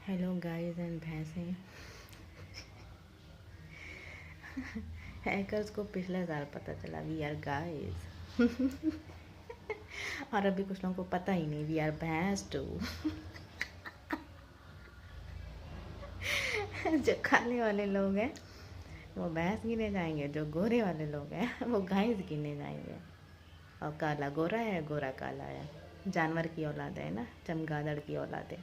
Hello guys and भैंसे। Hackers को पिछले साल पता चला वी आर गाइस। और अभी कुछ लोगों को पता ही नहीं वी आर भैंस टू। जो काले वाले लोग हैं वो भैंस गिने जाएंगे, जो गोरे वाले लोग हैं वो गाइस गिने जाएंगे। और काला गोरा है, गोरा काला है। जानवर की औलाद है ना, चमगादड़ की औलाद है।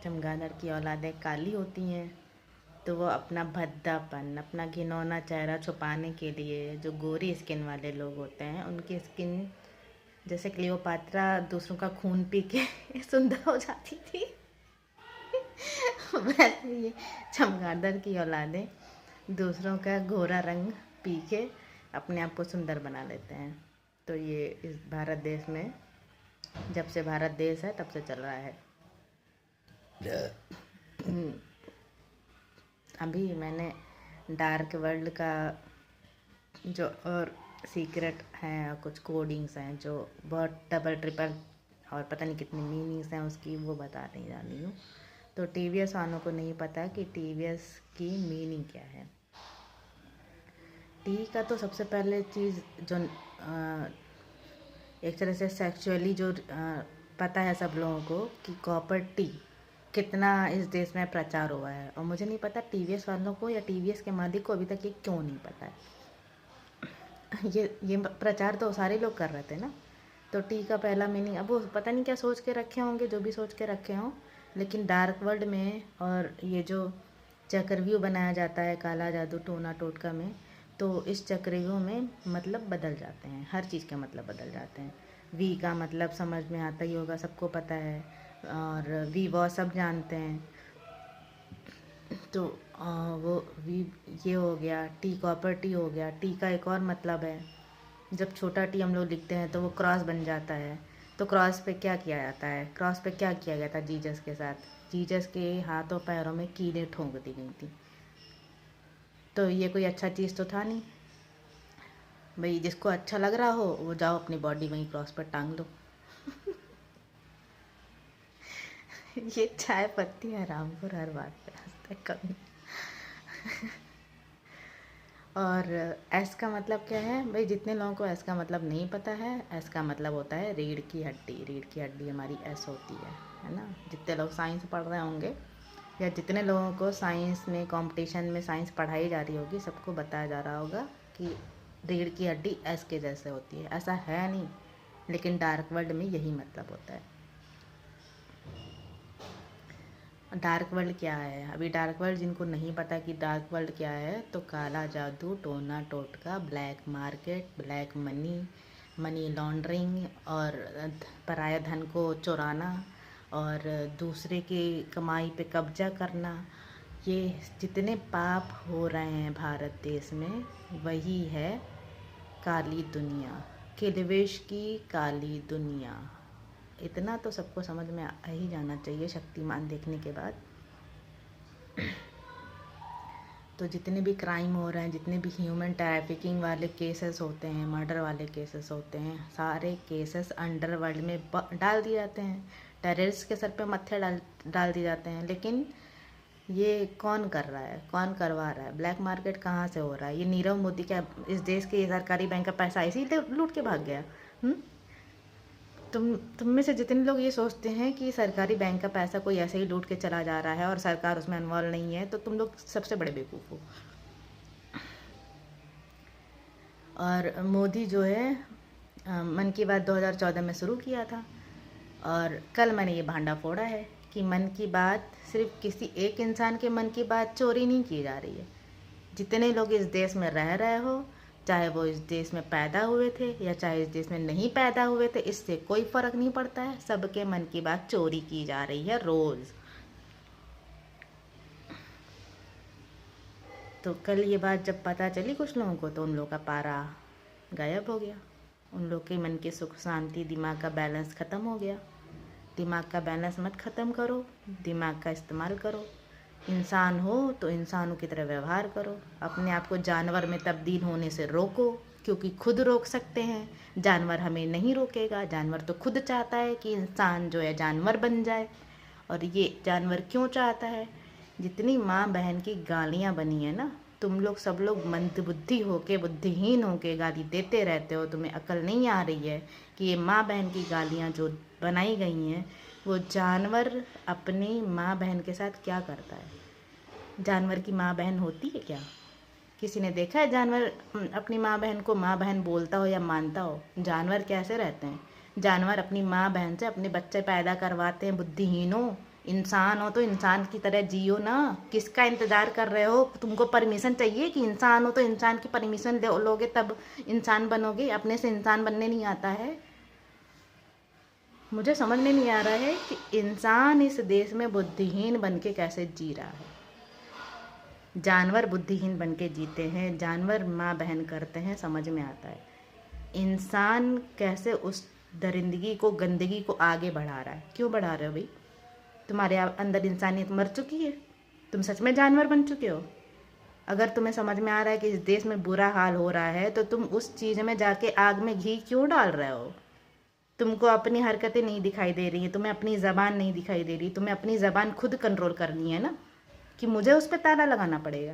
चमगादड़ की औलादें काली होती हैं तो वो अपना भद्दापन, अपना घिनौना चेहरा छुपाने के लिए, जो गोरी स्किन वाले लोग होते हैं उनकी स्किन जैसे क्लियोपात्रा दूसरों का खून पी के सुंदर हो जाती थी, वैसे ये चमगादड़ की औलादें दूसरों का गोरा रंग पी के अपने आप को सुंदर बना लेते हैं। तो ये इस भारत देश में, जब से भारत देश है तब से चल रहा है। अभी मैंने डार्क वर्ल्ड का जो और सीक्रेट हैं, कुछ कोडिंग्स हैं जो बहुत डबल ट्रिपल और पता नहीं कितनी मीनिंग्स हैं उसकी, वो बता नहीं जा रही हूँ। तो टीवीएस वालों को नहीं पता कि टीवीएस की मीनिंग क्या है। टी का तो सबसे पहले चीज़ जो एक तरह से सेक्सुअली जो पता है सब लोगों को कि कॉपर टी कितना इस देश में प्रचार हुआ है, और मुझे नहीं पता टीवीएस वालों को या टीवीएस के मालिक को अभी तक ये क्यों नहीं पता है। ये प्रचार तो सारे लोग कर रहे थे ना। तो टी का पहला मीनिंग, अब वो पता नहीं क्या सोच के रखे होंगे, जो भी सोच के रखे हों, लेकिन डार्क वर्ल्ड में और ये जो चक्रव्यूह बनाया जाता है काला जादू टोना टोटका में, तो इस चक्रव्यूह में मतलब बदल जाते हैं, हर चीज़ के मतलब बदल जाते हैं। वी का मतलब समझ में आता ही होगा, सबको पता है, और वी वो सब जानते हैं। तो वो वी ये हो गया, टी कॉपर टी हो गया। टी का एक और मतलब है, जब छोटा टी हम लोग लिखते हैं तो वो क्रॉस बन जाता है। तो क्रॉस पे क्या किया जाता है, क्रॉस पे क्या किया गया था जीसस के साथ, जीसस के हाथों पैरों में कीलें ठोंक दी गई थी। तो ये कोई अच्छा चीज़ तो था नहीं भाई, जिसको अच्छा लग रहा हो वो जाओ अपनी बॉडी वहीं क्रॉस पर टांग लो। ये चाय पत्ती हरामखोर हर बात पे हंसता है कभी। और एस का मतलब क्या है भाई, जितने लोगों को एस का मतलब नहीं पता है, एस का मतलब होता है रीढ़ की हड्डी। रीढ़ की हड्डी हमारी एस होती है ना। जितने लोग साइंस पढ़ रहे होंगे या जितने लोगों को साइंस में कंपटीशन में साइंस पढ़ाई जा रही होगी, सबको बताया जा रहा होगा कि रीढ़ की हड्डी एस के जैसे होती है। ऐसा है नहीं, लेकिन डार्क वर्ल्ड में यही मतलब होता है। डार्क वर्ल्ड क्या है, अभी डार्क वर्ल्ड जिनको नहीं पता कि डार्क वर्ल्ड क्या है, तो काला जादू टोना टोटका, black market, black money, money laundering, और पराया धन को चुराना और दूसरे की कमाई पे कब्जा करना, ये जितने पाप हो रहे हैं भारत देश में, वही है काली दुनिया, किलवेश की काली दुनिया। इतना तो सबको समझ में आ ही जाना चाहिए शक्तिमान देखने के बाद। तो जितने भी क्राइम हो रहे हैं, जितने भी ह्यूमन ट्रैफिकिंग वाले केसेस होते हैं, मर्डर वाले केसेस होते हैं, सारे केसेस अंडरवर्ल्ड में डाल दिए जाते हैं। टेररिस्ट के सर पे मत्थे डाल डाल दिए जाते हैं। लेकिन ये कौन कर रहा है, कौन करवा रहा है? ब्लैक मार्केट कहाँ से हो रहा है? ये नीरव मोदी क्या इस देश के सरकारी बैंक का पैसा इसीलिए लूट के भाग गया? तुम में से जितने लोग ये सोचते हैं कि सरकारी बैंक का पैसा कोई ऐसे ही लूट के चला जा रहा है और सरकार उसमें इन्वॉल्व नहीं है, तो तुम लोग सबसे बड़े बेवकूफ़ हो। और मोदी जो है मन की बात 2014 में शुरू किया था, और कल मैंने ये भांडा फोड़ा है कि मन की बात सिर्फ किसी एक इंसान के मन की बात चोरी नहीं की जा रही है। जितने लोग इस देश में रह रहे हो, चाहे वो इस देश में पैदा हुए थे या चाहे इस देश में नहीं पैदा हुए थे, इससे कोई फ़र्क नहीं पड़ता है, सबके मन की बात चोरी की जा रही है रोज़। तो कल ये बात जब पता चली कुछ लोगों को, तो उन लोगों का पारा गायब हो गया। उन लोग के मन की सुख शांति, दिमाग का बैलेंस ख़त्म हो गया। दिमाग का बैलेंस मत ख़त्म करो, दिमाग का इस्तेमाल करो। इंसान हो तो इंसानों की तरह व्यवहार करो, अपने आप को जानवर में तब्दील होने से रोको। क्योंकि खुद रोक सकते हैं। जानवर हमें नहीं रोकेगा, जानवर तो खुद चाहता है कि इंसान जो है जानवर बन जाए। और ये जानवर क्यों चाहता है? जितनी माँ बहन की गालियाँ बनी है ना, तुम लोग सब लोग मंदबुद्धि होके, बुद्धिहीन होके गाली देते रहते हो। तुम्हें अकल नहीं आ रही है कि ये माँ बहन की गालियाँ जो बनाई गई हैं, वो जानवर अपनी माँ बहन के साथ क्या करता है? जानवर की माँ बहन होती है क्या? किसी ने देखा है जानवर अपनी माँ बहन को माँ बहन बोलता हो या मानता हो? जानवर कैसे रहते हैं? जानवर अपनी माँ बहन से अपने बच्चे पैदा करवाते हैं। बुद्धिहीनों, इंसान हो तो इंसान की तरह जियो ना। किसका इंतज़ार कर रहे हो? तुमको परमिशन चाहिए कि इंसान हो तो इंसान की परमिशन लोगे तब इंसान बनोगे। अपने से इंसान बनने नहीं आता है। मुझे समझ में नहीं आ रहा है कि इंसान इस देश में बुद्धिहीन बन के कैसे जी रहा है। जानवर बुद्धिहीन बन के जीते हैं, जानवर माँ बहन करते हैं, समझ में आता है। इंसान कैसे उस दरिंदगी को, गंदगी को आगे बढ़ा रहा है। क्यों बढ़ा रहे हो भाई? तुम्हारे अंदर इंसानियत मर चुकी है, तुम सच में जानवर बन चुके हो। अगर तुम्हें समझ में आ रहा है कि इस देश में बुरा हाल हो रहा है, तो तुम उस चीज़ में जाके आग में घी क्यों डाल रहे हो? तुमको अपनी हरकतें नहीं दिखाई दे रही हैं, तुम्हें अपनी ज़बान नहीं दिखाई दे रही, तुम्हें अपनी ज़बान खुद कंट्रोल करनी है ना, कि मुझे उस पर ताला लगाना पड़ेगा।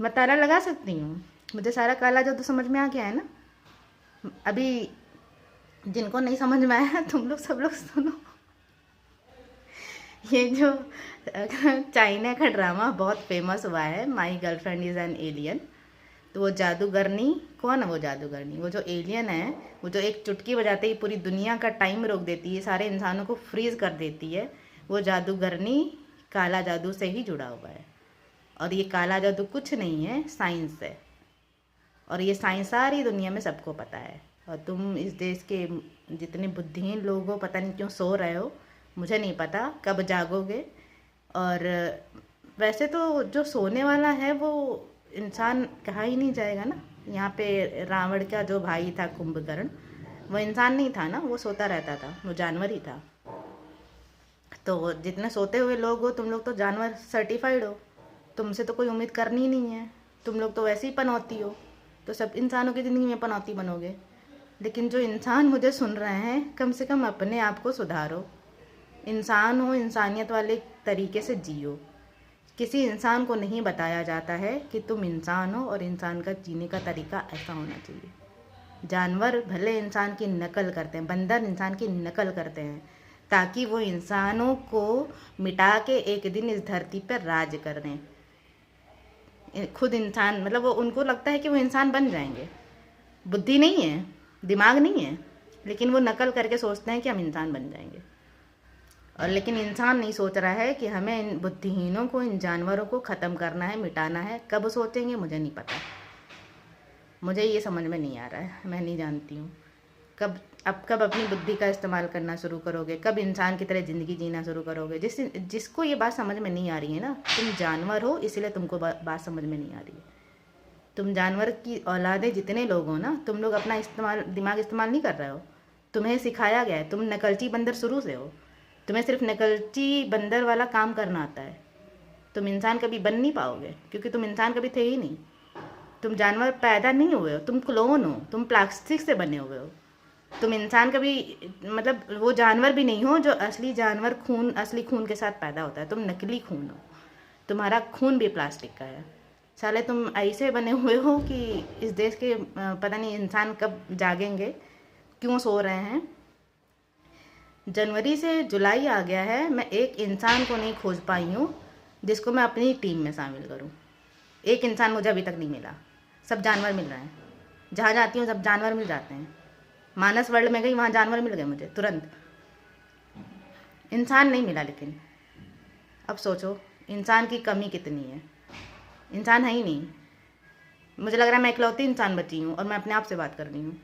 मैं ताला लगा सकती हूँ, मुझे सारा काला जादू समझ में आ गया है ना। अभी जिनको नहीं समझ में आया, तुम लोग सब लोग सुनो। ये जो चाइना का ड्रामा बहुत फेमस हुआ है, my girlfriend is an alien. तो वो जादूगरनी, कौन है वो जादूगरनी? वो जो एलियन है, वो जो एक चुटकी बजाते ही पूरी दुनिया का टाइम रोक देती है, सारे इंसानों को फ्रीज कर देती है, वो जादूगरनी काला जादू से ही जुड़ा हुआ है। और ये काला जादू कुछ नहीं है, साइंस है। और ये साइंस सारी दुनिया में सबको पता है। और तुम इस देश के जितने बुद्धिहीन लोग हो, पता नहीं क्यों सो रहे हो, मुझे नहीं पता कब जागोगे। और वैसे तो जो सोने वाला है वो इंसान कहा ही नहीं जाएगा ना। यहाँ पे रावण का जो भाई था कुंभकर्ण, वो इंसान नहीं था ना, वो सोता रहता था, वो जानवर ही था। तो जितने सोते हुए लोग हो, तुम लोग तो जानवर सर्टिफाइड हो, तुमसे तो कोई उम्मीद करनी ही नहीं है। तुम लोग तो वैसे ही पनौती हो, तो सब इंसानों की ज़िंदगी में पनौती बनोगे। लेकिन जो इंसान मुझे सुन रहे हैं, कम से कम अपने आप को सुधारो। इंसान हो, इंसानियत वाले तरीके से जियो। किसी इंसान को नहीं बताया जाता है कि तुम इंसान हो और इंसान का जीने का तरीका ऐसा होना चाहिए। जानवर भले इंसान की नकल करते हैं, बंदर इंसान की नकल करते हैं, ताकि वो इंसानों को मिटा के एक दिन इस धरती पर राज कर दें। खुद इंसान, मतलब वो, उनको लगता है कि वो इंसान बन जाएंगे। बुद्धि नहीं है, दिमाग नहीं है, लेकिन वो नकल करके सोचते हैं कि हम इंसान बन जाएंगे। और लेकिन इंसान नहीं सोच रहा है कि हमें इन बुद्धिहीनों को, इन जानवरों को ख़त्म करना है, मिटाना है। कब सोचेंगे मुझे नहीं पता, मुझे ये समझ में नहीं आ रहा है, मैं नहीं जानती हूँ कब अपनी बुद्धि का इस्तेमाल करना शुरू करोगे, कब इंसान की तरह ज़िंदगी जीना शुरू करोगे। जिसको ये बात समझ में नहीं आ रही है ना, तुम जानवर हो इसलिए तुमको बात समझ में नहीं आ रही है। तुम जानवर की औलादे जितने लोग हो ना, तुम लोग अपना दिमाग इस्तेमाल नहीं कर रहे हो। तुम्हें सिखाया गया है, तुम नकलची बंदर शुरू से हो, तुम्हें सिर्फ नकलची बंदर वाला काम करना आता है। तुम इंसान कभी बन नहीं पाओगे, क्योंकि तुम इंसान कभी थे ही नहीं। तुम जानवर पैदा नहीं हुए हो, तुम क्लोन हो, तुम प्लास्टिक से बने हुए हो। तुम इंसान कभी, मतलब वो जानवर भी नहीं हो जो असली जानवर असली खून के साथ पैदा होता है। तुम नकली खून हो, तुम्हारा खून भी प्लास्टिक का है। साले तुम ऐसे बने हुए हो कि इस देश के पता नहीं इंसान कब जागेंगे, क्यों सो रहे हैं। जनवरी से जुलाई आ गया है, मैं एक इंसान को नहीं खोज पाई हूँ जिसको मैं अपनी टीम में शामिल करूँ। एक इंसान मुझे अभी तक नहीं मिला, सब जानवर मिल रहे हैं। जहाँ जाती हूँ सब जानवर मिल जाते हैं। मानस वर्ल्ड में गई, वहाँ जानवर मिल गए मुझे तुरंत, इंसान नहीं मिला। लेकिन अब सोचो इंसान की कमी कितनी है। इंसान है ही नहीं। मुझे लग रहा है मैं इकलौती इंसान बची हूँ और मैं अपने आप से बात कर रही हूँ।